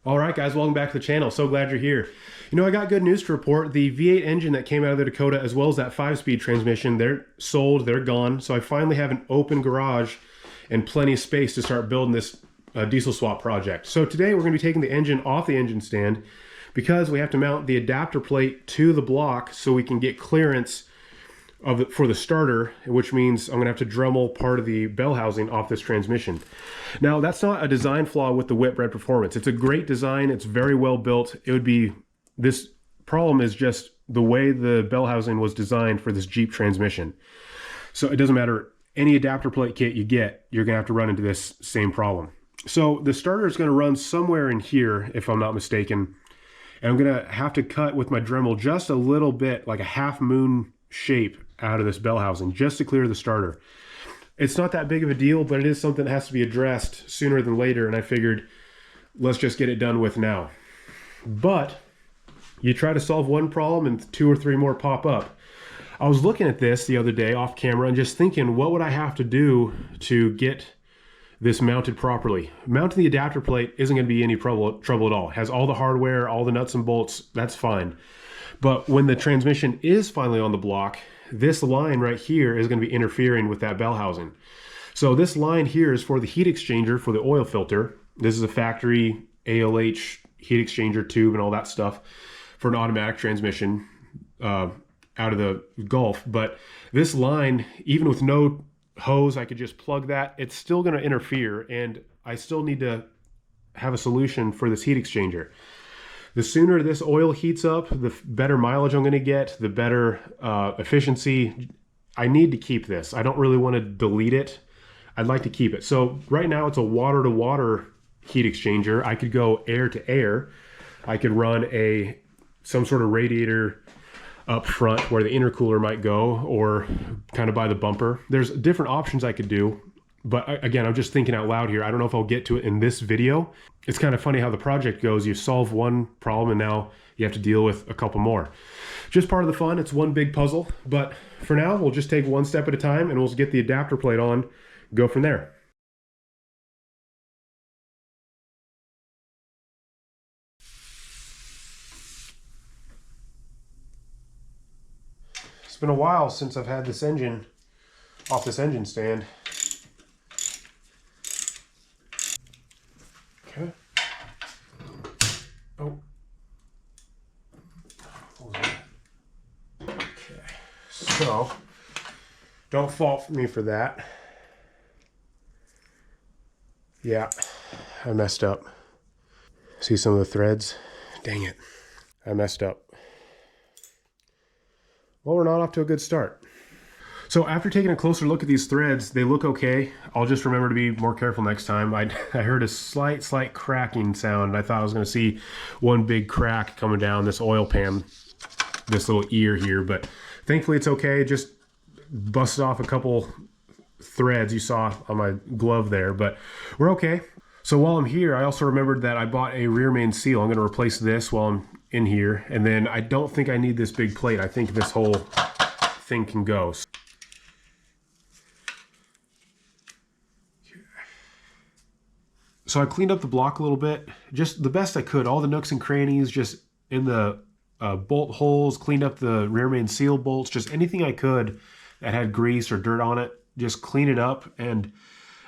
All right, guys, welcome back to the channel. So glad you're here. You know, I got good news to report. The V8 engine that came out of the Dakota, as well as that 5-speed transmission, they're sold, they're gone. So I finally have an open garage and plenty of space to start building this diesel swap project. So today we're going to be taking the engine off the engine stand because we have to mount the adapter plate to the block so we can get clearance for the starter, which means I'm gonna have to Dremel part of the bell housing off this transmission. Now, that's not a design flaw with the Whitbread Performance. It's a great design. It's very well built. This problem is just the way the bell housing was designed for this Jeep transmission. So it doesn't matter any adapter plate kit you get, you're gonna have to run into this same problem. So the starter is gonna run somewhere in here, if I'm not mistaken, and I'm gonna have to cut with my Dremel just a little bit, like a half moon shape out of this bell housing just to clear the starter. It's not that big of a deal, but it is something that has to be addressed sooner than later, and I figured let's just get it done with now. But you try to solve one problem and 2 or 3 more pop up. I was looking at this the other day off camera and just thinking, what would I have to do to get this mounted properly? Mounting the adapter plate isn't going to be any trouble at all. It has all the hardware, all the nuts and bolts, that's fine. But when the transmission is finally on the block, this line right here is going to be interfering with that bell housing. So this line here is for the heat exchanger for the oil filter. This is a factory ALH heat exchanger tube and all that stuff for an automatic transmission out of the Gulf. But this line, even with no hose, I could just plug that. It's still going to interfere, and I still need to have a solution for this heat exchanger. The sooner this oil heats up, the better mileage I'm going to get, the better efficiency. I need to keep this. I don't really want to delete it. I'd like to keep it. So right now it's a water-to-water heat exchanger. I could go air-to-air. I could run some sort of radiator up front where the intercooler might go, or kind of by the bumper. There's different options I could do. But again, I'm just thinking out loud here. I don't know if I'll get to it in this video. It's kind of funny how the project goes. You solve one problem and now you have to deal with a couple more. Just part of the fun. It's one big puzzle. But for now, we'll just take one step at a time and we'll get the adapter plate on, go from there. It's been a while since I've had this engine off this engine stand. Okay. Oh. Okay. So, don't fault me for that. Yeah, I messed up. See some of the threads? Dang it. I messed up. Well, we're not off to a good start. So after taking a closer look at these threads, they look okay. I'll just remember to be more careful next time. I heard a slight cracking sound. I thought I was going to see one big crack coming down this oil pan, this little ear here, but thankfully it's okay. Just busted off a couple threads you saw on my glove there, but we're okay. So while I'm here, I also remembered that I bought a rear main seal. I'm going to replace this while I'm in here, and then I don't think I need this big plate. I think this whole thing can go. So I cleaned up the block a little bit, just the best I could, all the nooks and crannies, just in the bolt holes, cleaned up the rear main seal bolts, just anything I could that had grease or dirt on it, just clean it up. And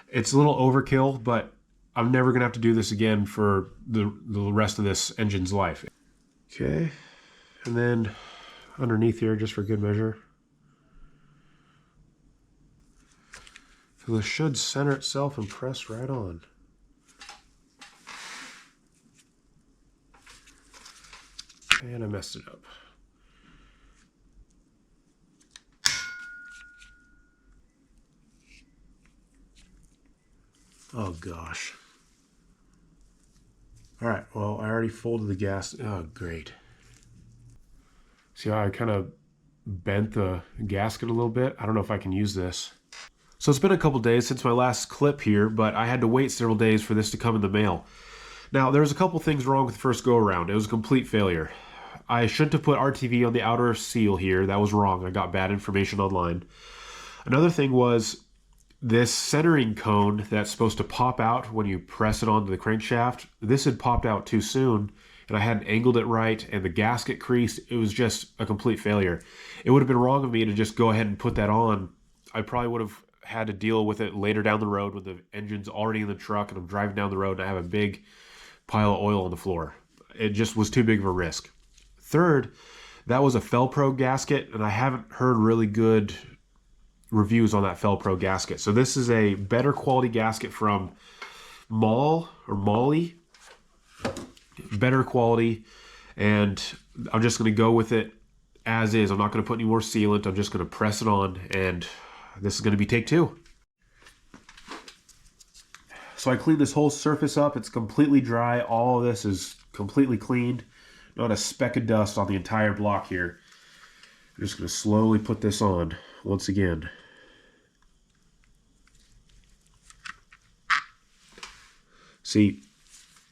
it's a little overkill, but I'm never gonna have to do this again for the rest of this engine's life. Okay, and then underneath here, just for good measure. So this should center itself and press right on. And I messed it up. Oh gosh. All right, well, I already folded the gas. Oh, great. See how I kind of bent the gasket a little bit? I don't know if I can use this. So it's been a couple days since my last clip here, but I had to wait several days for this to come in the mail. Now, there was a couple things wrong with the first go around. It was a complete failure. I shouldn't have put RTV on the outer seal here. That was wrong. I got bad information online. Another thing was this centering cone that's supposed to pop out when you press it onto the crankshaft, this had popped out too soon, and I hadn't angled it right, and the gasket creased. It was just a complete failure. It would have been wrong of me to just go ahead and put that on. I probably would have had to deal with it later down the road when the engine's already in the truck and I'm driving down the road and I have a big pile of oil on the floor. It just was too big of a risk. Third, that was a Felpro gasket, and I haven't heard really good reviews on that Felpro gasket. So this is a better quality gasket from Molly. Better quality, and I'm just going to go with it as is. I'm not going to put any more sealant. I'm just going to press it on, and this is going to be take two. So I cleaned this whole surface up. It's completely dry. All of this is completely cleaned. Not a speck of dust on the entire block here. I'm just going to slowly put this on once again. See,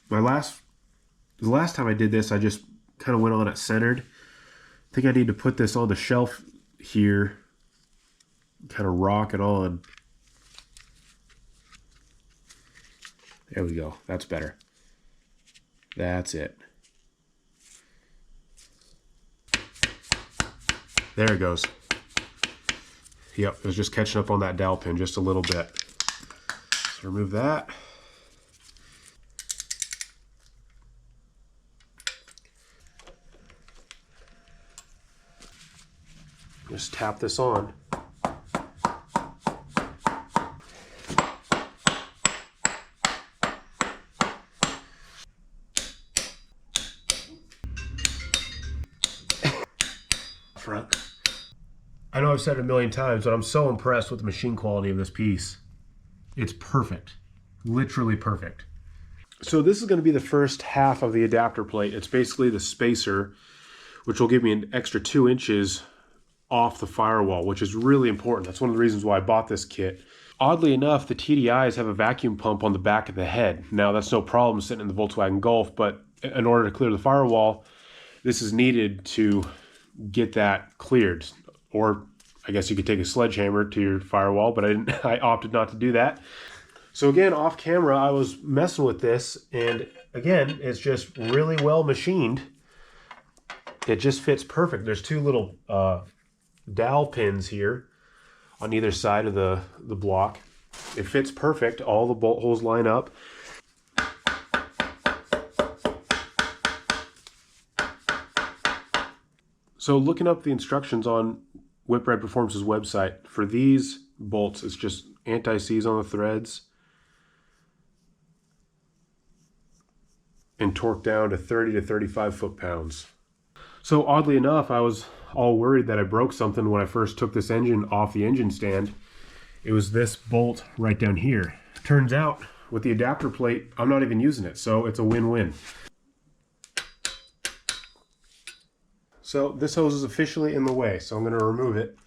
the last time I did this, I just kind of went on it centered. I think I need to put this on the shelf here, kind of rock it on. There we go. That's better. That's it. There it goes. Yep, it was just catching up on that dowel pin just a little bit. So remove that. Just tap this on. Front. I know I've said it a million times, but I'm so impressed with the machine quality of this piece. It's perfect. Literally perfect. So this is going to be the first half of the adapter plate. It's basically the spacer, which will give me an extra 2 inches off the firewall, which is really important. That's one of the reasons why I bought this kit. Oddly enough, the TDIs have a vacuum pump on the back of the head. Now, that's no problem sitting in the Volkswagen Golf, but in order to clear the firewall, this is needed to get that cleared. Or I guess you could take a sledgehammer to your firewall, but I opted not to do that. So again, off camera, I was messing with this, and again, it's just really well machined. It just fits perfect. There's 2 little dowel pins here on either side of the block. It fits perfect. All the bolt holes line up. So looking up the instructions on Whitbread Performance's website, for these bolts, it's just anti-seize on the threads and torque down to 30 to 35 foot-pounds. So oddly enough, I was all worried that I broke something when I first took this engine off the engine stand. It was this bolt right down here. Turns out, with the adapter plate, I'm not even using it, so it's a win-win. So this hose is officially in the way, so I'm going to remove it.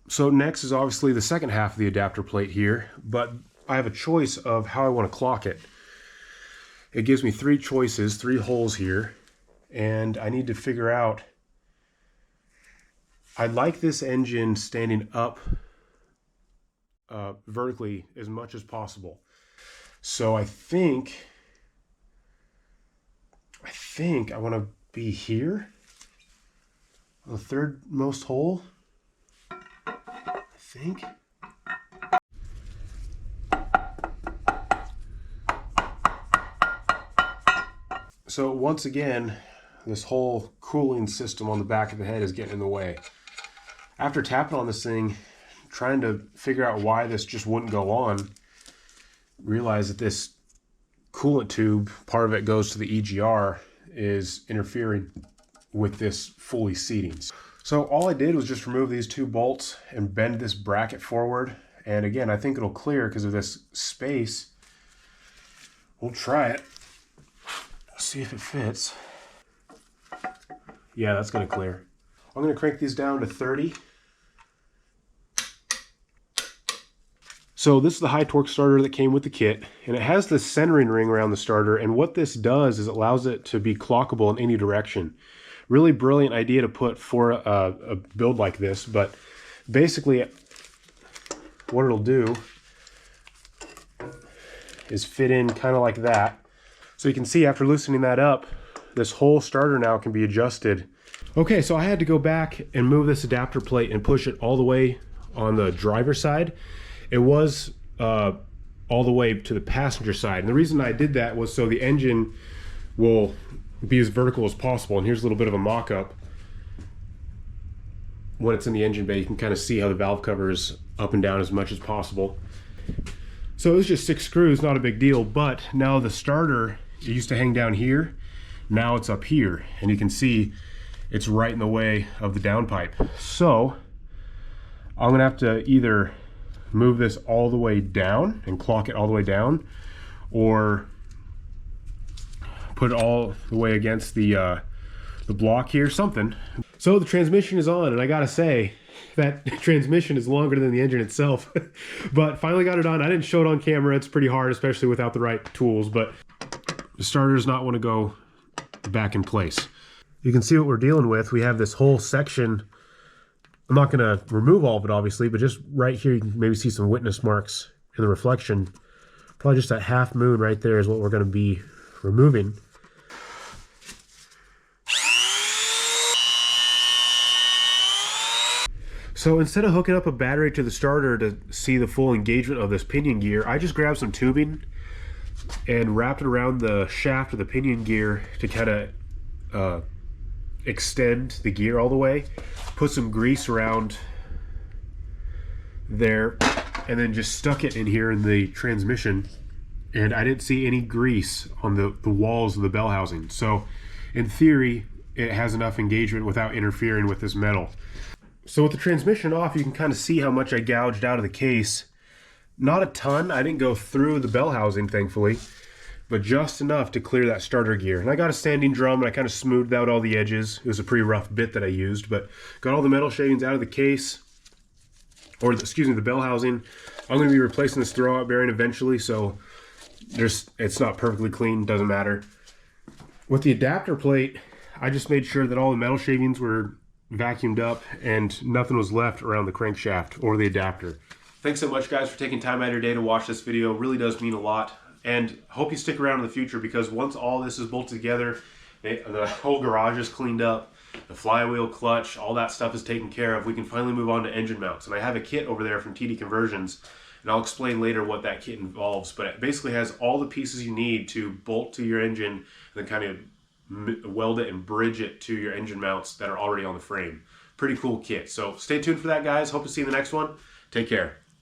So next is obviously the second half of the adapter plate here, but I have a choice of how I want to clock it. It gives me 3 choices, 3 holes here, and I need to figure out, I like this engine standing up vertically as much as possible. So I think I want to be here on the 3rd most hole. I think. So once again, this whole cooling system on the back of the head is getting in the way. After tapping on this thing, trying to figure out why this just wouldn't go on, realize that this coolant tube, part of it goes to the EGR, is interfering with this fully seating. So all I did was just remove these 2 bolts and bend this bracket forward. And again, I think it'll clear because of this space. We'll try it. See if it fits. Yeah, that's going to clear. I'm going to crank these down to 30. So this is the high torque starter that came with the kit, and it has this centering ring around the starter, and what this does is it allows it to be clockable in any direction. really brilliant idea to put for a build like this, but basically what it'll do is fit in kind of like that. So you can see after loosening that up, this whole starter now can be adjusted. Okay, so I had to go back and move this adapter plate and push it all the way on the driver's side. It was all the way to the passenger side. And the reason I did that was so the engine will be as vertical as possible. And here's a little bit of a mock-up. When it's in the engine bay, you can kind of see how the valve cover is up and down as much as possible. So it was just 6 screws, not a big deal, but now the starter, it used to hang down here, now it's up here, and you can see it's right in the way of the downpipe. So I'm gonna have to either move this all the way down and clock it all the way down, or put it all the way against the block here, something. So the transmission is on, and I gotta say, that transmission is longer than the engine itself. But finally got it on. I didn't show it on camera. It's pretty hard, especially without the right tools, but the starter does not want to go back in place. You can see what we're dealing with. We have this whole section. I'm not gonna remove all of it, obviously, but just right here, you can maybe see some witness marks in the reflection. Probably just that half moon right there is what we're gonna be removing. So instead of hooking up a battery to the starter to see the full engagement of this pinion gear, I just grabbed some tubing and wrapped it around the shaft of the pinion gear to kind of extend the gear all the way. Put some grease around there and then just stuck it in here in the transmission. And I didn't see any grease on the walls of the bell housing. So in theory, it has enough engagement without interfering with this metal. So with the transmission off, you can kind of see how much I gouged out of the case. Not a ton. I didn't go through the bell housing, thankfully, but just enough to clear that starter gear. And I got a sanding drum and I kind of smoothed out all the edges. It was a pretty rough bit that I used, but got all the metal shavings out of the case, or excuse me, the bell housing. I'm going to be replacing this throwout bearing eventually, so it's not perfectly clean, doesn't matter. With the adapter plate, I just made sure that all the metal shavings were vacuumed up and nothing was left around the crankshaft or the adapter. Thanks so much, guys, for taking time out of your day to watch this video. It really does mean a lot, and I hope you stick around in the future, because once all this is bolted together, the whole garage is cleaned up, the flywheel, clutch, all that stuff is taken care of, we can finally move on to engine mounts. And I have a kit over there from TD Conversions, and I'll explain later what that kit involves, but it basically has all the pieces you need to bolt to your engine and then kind of weld it and bridge it to your engine mounts that are already on the frame. Pretty cool kit. So stay tuned for that, guys. Hope to see you in the next one. Take care.